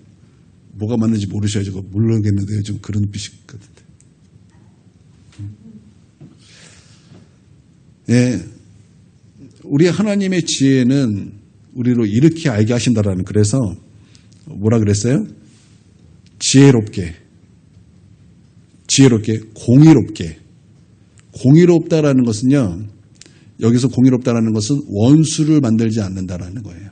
뭐가 맞는지 모르셔야죠. 모르겠는데요. 좀 그런 빛이 같은데. 예, 우리 하나님의 지혜는 우리로 이렇게 알게 하신다라는 그래서 뭐라 그랬어요? 지혜롭게, 공의롭게. 공의롭다라는 것은요. 여기서 공의롭다라는 것은 원수를 만들지 않는다라는 거예요.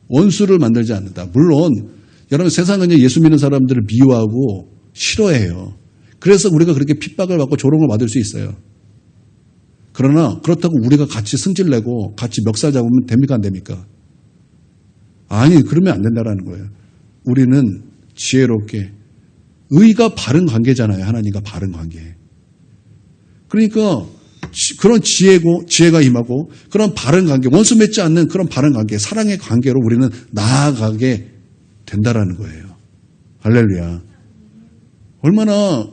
원수를 만들지 않는다. 물론 여러분 세상은 예수 믿는 사람들을 미워하고 싫어해요. 그래서 우리가 그렇게 핍박을 받고 조롱을 받을 수 있어요. 그러나 그렇다고 우리가 같이 승질내고 같이 멱살 잡으면 됩니까 안 됩니까? 아니 그러면 안 된다라는 거예요. 우리는 지혜롭게 의가 바른 관계잖아요. 하나님과 바른 관계. 그러니까 그런 지혜가 임하고 그런 바른 관계, 원수 맺지 않는 그런 바른 관계, 사랑의 관계로 우리는 나아가게 된다라는 거예요. 할렐루야.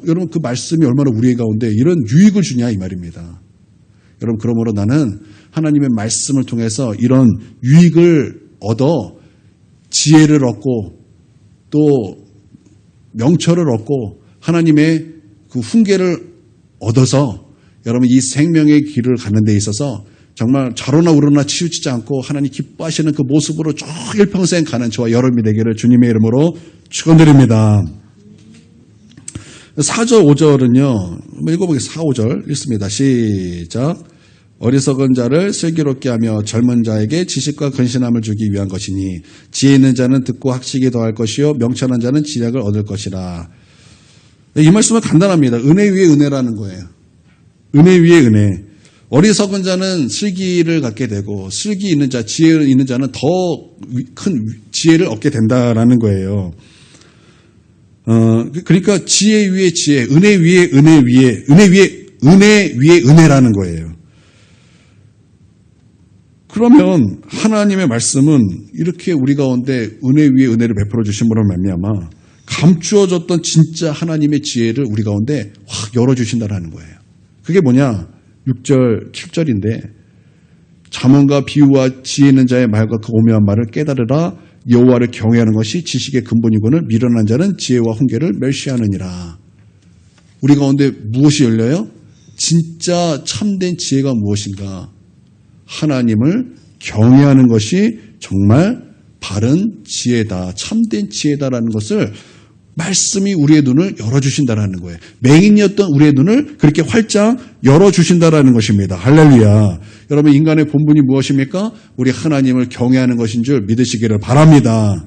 여러분 그 말씀이 얼마나 우리 가운데 이런 유익을 주냐 이 말입니다. 여러분 그러므로 나는 하나님의 말씀을 통해서 이런 유익을 얻어 지혜를 얻고 또 명철을 얻고 하나님의 그 훈계를 얻어서 여러분 이 생명의 길을 가는 데 있어서 정말 좌로나 우로나 치우치지 않고 하나님 기뻐하시는 그 모습으로 쭉 일평생 가는 저와 여러분이 되기를 주님의 이름으로 축원드립니다. 4절 5절은요. 읽어보겠습니다. 4, 5절 읽습니다. 시작. 어리석은 자를 슬기롭게 하며 젊은 자에게 지식과 근신함을 주기 위한 것이니 지혜 있는 자는 듣고 학식이 더할 것이요 명철한 자는 지략을 얻을 것이라. 이 말씀은 간단합니다. 은혜 위에 은혜라는 거예요. 은혜 위에 은혜. 어리석은 자는 슬기를 갖게 되고 슬기 있는 자, 지혜 있는 자는 더 큰 지혜를 얻게 된다라는 거예요. 그러니까 지혜 위에 지혜, 은혜 위에 은혜 위에, 은혜 위에 은혜라는 거예요. 그러면 하나님의 말씀은 이렇게 우리 가운데 은혜 위에 은혜를 베풀어 주심으로 말미암아 감추어졌던 진짜 하나님의 지혜를 우리 가운데 확 열어주신다라는 거예요. 그게 뭐냐? 6절, 7절인데 잠언과 비유와 지혜 있는 자의 말과 그 오묘한 말을 깨달으라. 여호와를 경외하는 것이 지식의 근본이거늘 미련한 자는 지혜와 훈계를 멸시하느니라. 우리 가운데 무엇이 열려요? 진짜 참된 지혜가 무엇인가? 하나님을 경외하는 것이 정말 바른 지혜다, 참된 지혜다라는 것을 말씀이 우리의 눈을 열어주신다라는 거예요. 맹인이었던 우리의 눈을 그렇게 활짝 열어주신다라는 것입니다. 할렐루야. 여러분 인간의 본분이 무엇입니까? 우리 하나님을 경외하는 것인 줄 믿으시기를 바랍니다.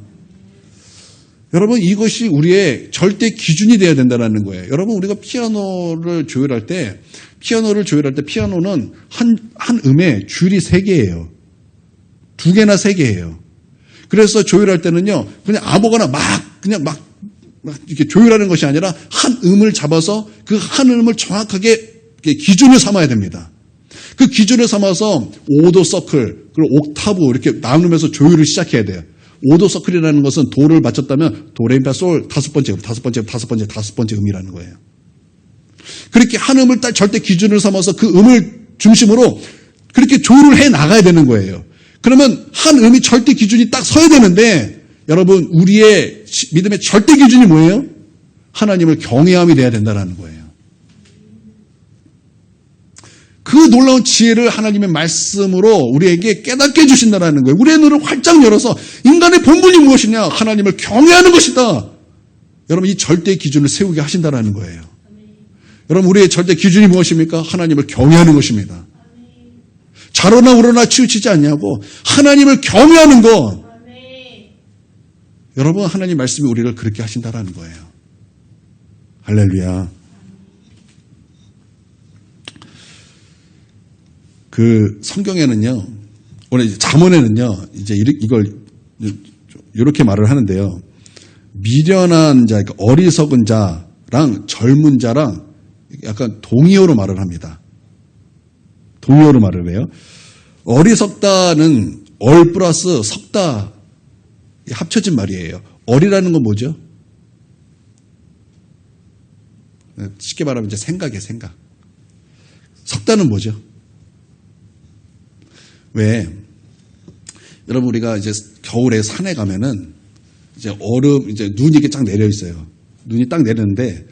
여러분 이것이 우리의 절대 기준이 되어야 된다는 거예요. 여러분 우리가 피아노를 조율할 때 피아노는 한 음에 줄이 3개예요. 2개나 3개예요. 그래서 조율할 때는요. 그냥 아무거나 막 이렇게 조율하는 것이 아니라 한 음을 잡아서 그 한 음을 정확하게 기준을 삼아야 됩니다. 그 기준을 삼아서 5도 서클, 그리고 옥타브 이렇게 나누면서 조율을 시작해야 돼요. 5도 서클이라는 것은 도를 맞췄다면 도, 레, 미, 파, 솔 5번째 음이라는 거예요. 그렇게 한 음을 딱 절대 기준을 삼아서 그 음을 중심으로 그렇게 조율을 해 나가야 되는 거예요. 그러면 한 음이 절대 기준이 딱 서야 되는데 여러분 우리의 믿음의 절대 기준이 뭐예요? 하나님을 경외함이 돼야 된다는 거예요. 그 놀라운 지혜를 하나님의 말씀으로 우리에게 깨닫게 해주신다는 거예요. 우리의 눈을 활짝 열어서 인간의 본분이 무엇이냐? 하나님을 경외하는 것이다. 여러분 이 절대 기준을 세우게 하신다는 거예요. 여러분 우리의 절대 기준이 무엇입니까? 하나님을 경외하는 것입니다. 좌로나 우로나 치우치지 않냐고 하나님을 경외하는 것. 여러분 하나님 말씀이 우리를 그렇게 하신다는 거예요. 할렐루야. 그 성경에는요, 오늘 잠언에는요, 이제 이걸 이렇게 말을 하는데요. 미련한 자, 그러니까 어리석은 자랑 젊은 자랑 약간 동의어로 말을 합니다. 동의어로 말을 해요. 어리석다는 얼 플러스 석다 합쳐진 말이에요. 어리라는 건 뭐죠? 쉽게 말하면 이제 생각이에요, 생각. 석다는 뭐죠? 왜? 여러분 우리가 이제 겨울에 산에 가면은 이제 얼음 이제 눈이 이렇게 쫙 내려 있어요. 눈이 딱 내리는데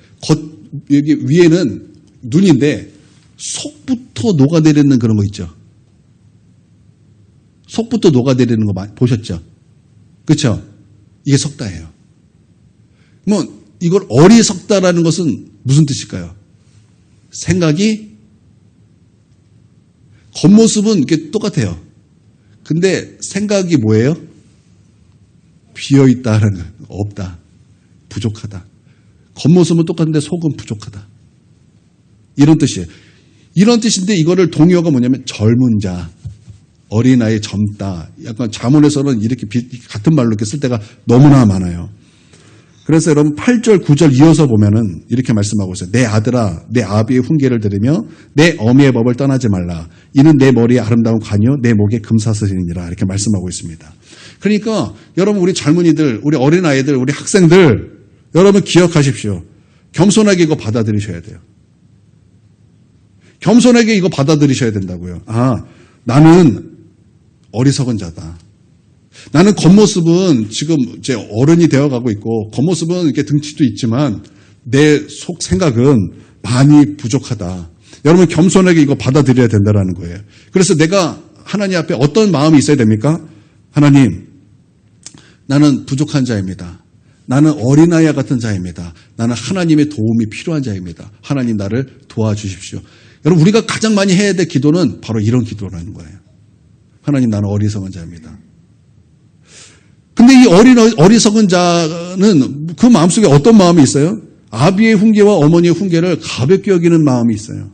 여기 위에는 눈인데 속부터 녹아내리는 그런 거 있죠. 속부터 녹아내리는 거 보셨죠? 그렇죠? 이게 석다예요. 뭐 이걸 어리석다라는 것은 무슨 뜻일까요? 생각이 겉모습은 이렇게 똑같아요. 근데 생각이 뭐예요? 비어있다는 거예요. 없다. 부족하다. 겉모습은 똑같은데 속은 부족하다. 이런 뜻이에요. 이런 뜻인데 이거를 동의어가 뭐냐면 젊은 자, 어린아이 젊다. 약간 잠언에서는 이렇게 같은 말로 이렇게 쓸 때가 너무나 많아요. 그래서 여러분 8절, 9절 이어서 보면은 이렇게 말씀하고 있어요. 내 아들아, 내 아비의 훈계를 들으며 내 어미의 법을 떠나지 말라. 이는 내 머리에 아름다운 관이요 내 목에 금사슬이니라. 이렇게 말씀하고 있습니다. 그러니까 여러분 우리 젊은이들, 우리 어린아이들, 우리 학생들 여러분 기억하십시오. 겸손하게 이거 받아들이셔야 돼요. 겸손하게 이거 받아들이셔야 된다고요. 아, 나는 어리석은 자다. 나는 겉모습은 지금 이제 어른이 되어가고 있고 겉모습은 이렇게 등치도 있지만 내 속 생각은 많이 부족하다. 여러분 겸손하게 이거 받아들여야 된다는 거예요. 그래서 내가 하나님 앞에 어떤 마음이 있어야 됩니까? 하나님, 나는 부족한 자입니다. 나는 어린아이와 같은 자입니다. 나는 하나님의 도움이 필요한 자입니다. 하나님 나를 도와주십시오. 여러분 우리가 가장 많이 해야 될 기도는 바로 이런 기도라는 거예요. 하나님 나는 어리석은 자입니다. 근데 이 어리석은 자는 그 마음속에 어떤 마음이 있어요? 아비의 훈계와 어머니의 훈계를 가볍게 여기는 마음이 있어요.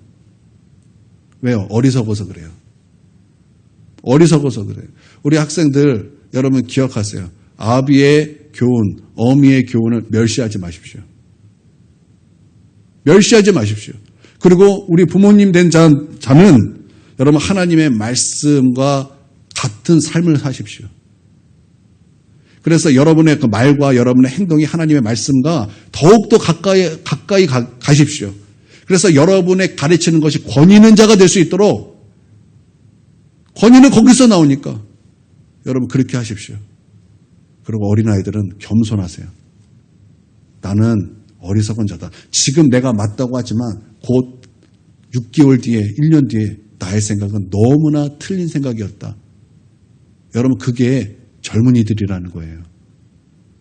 왜요? 어리석어서 그래요. 어리석어서 그래요. 우리 학생들 여러분 기억하세요. 아비의 교훈, 어미의 교훈을 멸시하지 마십시오. 멸시하지 마십시오. 그리고 우리 부모님 된 자는 여러분 하나님의 말씀과 같은 삶을 사십시오. 그래서 여러분의 그 말과 여러분의 행동이 하나님의 말씀과 더욱더 가까이 가십시오. 그래서 여러분의 가르치는 것이 권위 있는 자가 될 수 있도록 권위는 거기서 나오니까 여러분 그렇게 하십시오. 그리고 어린아이들은 겸손하세요. 나는 어리석은 자다. 지금 내가 맞다고 하지만 곧 6개월 뒤에 1년 뒤에 나의 생각은 너무나 틀린 생각이었다. 여러분 그게 젊은이들이라는 거예요.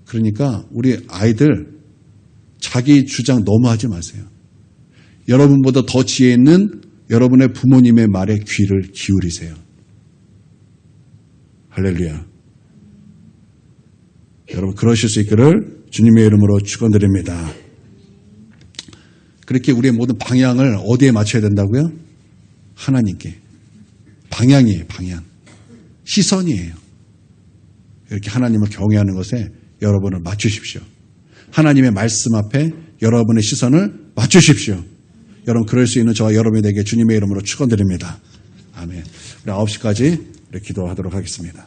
그러니까 우리 아이들 자기 주장 너무 하지 마세요. 여러분보다 더 지혜 있는 여러분의 부모님의 말에 귀를 기울이세요. 할렐루야. 여러분 그러실 수 있기를 주님의 이름으로 축원드립니다. 그렇게 우리의 모든 방향을 어디에 맞춰야 된다고요? 하나님께. 방향이에요. 방향. 시선이에요. 이렇게 하나님을 경외하는 것에 여러분을 맞추십시오. 하나님의 말씀 앞에 여러분의 시선을 맞추십시오. 여러분 그럴 수 있는 저와 여러분에게 주님의 이름으로 축원드립니다. 아멘. 우리 9시까지 기도하도록 하겠습니다.